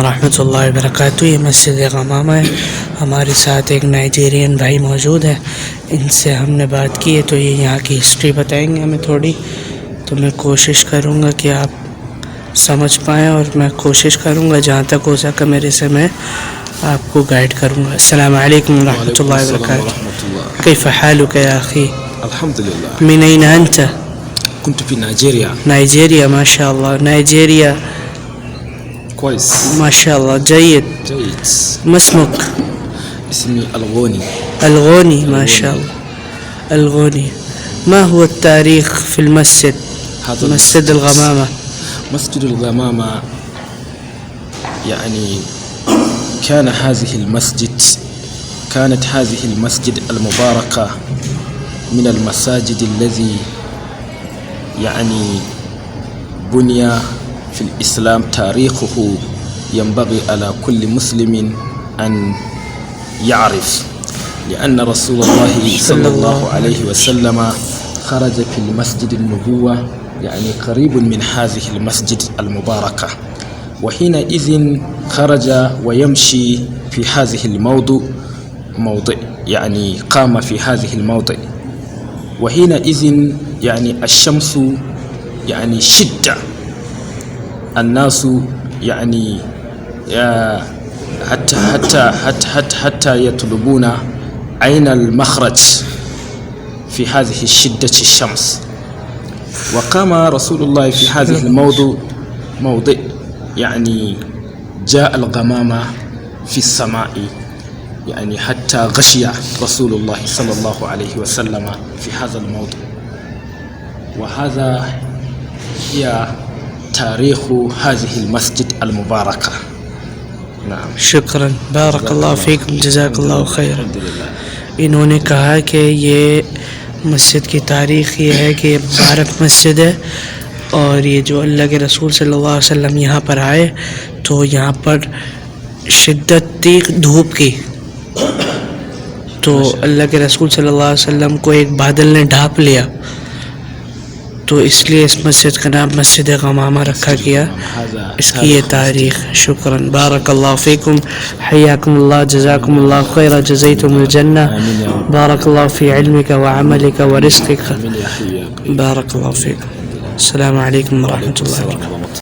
वरहमतुल्लाहि वबरकातुहू। ये मस्जिद गमामा है। हमारे साथ एक नाइजीरियन भाई मौजूद है, इनसे हमने बात की है तो ये यहाँ की हिस्ट्री बताएंगे हमें थोड़ी। तो मैं कोशिश करूँगा कि आप समझ पाएँ और मैं कोशिश करूँगा जहाँ तक हो सके मेरे से मैं आपको गाइड करूँगा। अस्सलामु अलैकुम वरहमतुल्लाहि वबरकातुहू। कैफ़ हालुक या अख़ी? अल्हम्दुलिल्लाह। मिन अय्न अंत? كنت في نيجيريا. نيجيريا ما شاء الله. نيجيريا كويس ما شاء الله. جيد. ما اسمك؟ اسمي الغوني. الغوني ما شاء الله. الغوني. ما هو التاريخ في المسجد؟ هذا مسجد الغمامة. مسجد الغمامة يعني كانت هذه المسجد المباركة من المساجد الذي يعني بني في الإسلام. تاريخه ينبغي على كل مسلم أن يعرف، لأن رسول الله صلى الله عليه وسلم خرج في المسجد النبوة يعني قريب من هذه المسجد المباركة، وحينئذ خرج ويمشي في هذه الموضع يعني قام في هذه الموضع، وحينئذ يعني الشمس يعني شدة، الناس يعني حتى يطلبون أين المخرج في هذه شدة الشمس. وقام رسول الله في هذه الموضع يعني جاء الغمامة في السماء يعني حتى غشي رسول الله صلى الله عليه وسلم في هذا الموضع. وهذا هي تاريخ هذه المسجد المباركة. نعم शुक्रान, बारक अल्लाह फ़ीकुम, जज़ाकल्लाहु खैर। इन्होंने कहा कि ये मस्जिद की तारीख़ ये है कि मुबारक मस्जिद है और ये जो अल्लाह के रसूल सल्लल्लाहु अलैहि वसल्लम यहाँ पर आए तो यहाँ पर शिद्दत थी धूप की, तो अल्लाह के रसूल सल्लल्लाहु अलैहि वसल्लम को एक बादल ने ढाँप लिया, तो इसलिए इस मस्जिद का नाम मस्जिद गमामा रखा गया। इसकी ये तारीख़। शुक्रान, बारकल्लाहु फ़ीकुम, हय्याकुमुल्लाह, जज़ाकुमुल्लाह खैर, जज़ैतुमुल जन्नह, बारकल्लाहु फ़ी इल्मिका व अमलिका व रिज़्क़िका, बारकल्लाहु फ़ीकुम। अस्सलामु अलैकुम व रहमतुल्लाहि व बरकातुहू।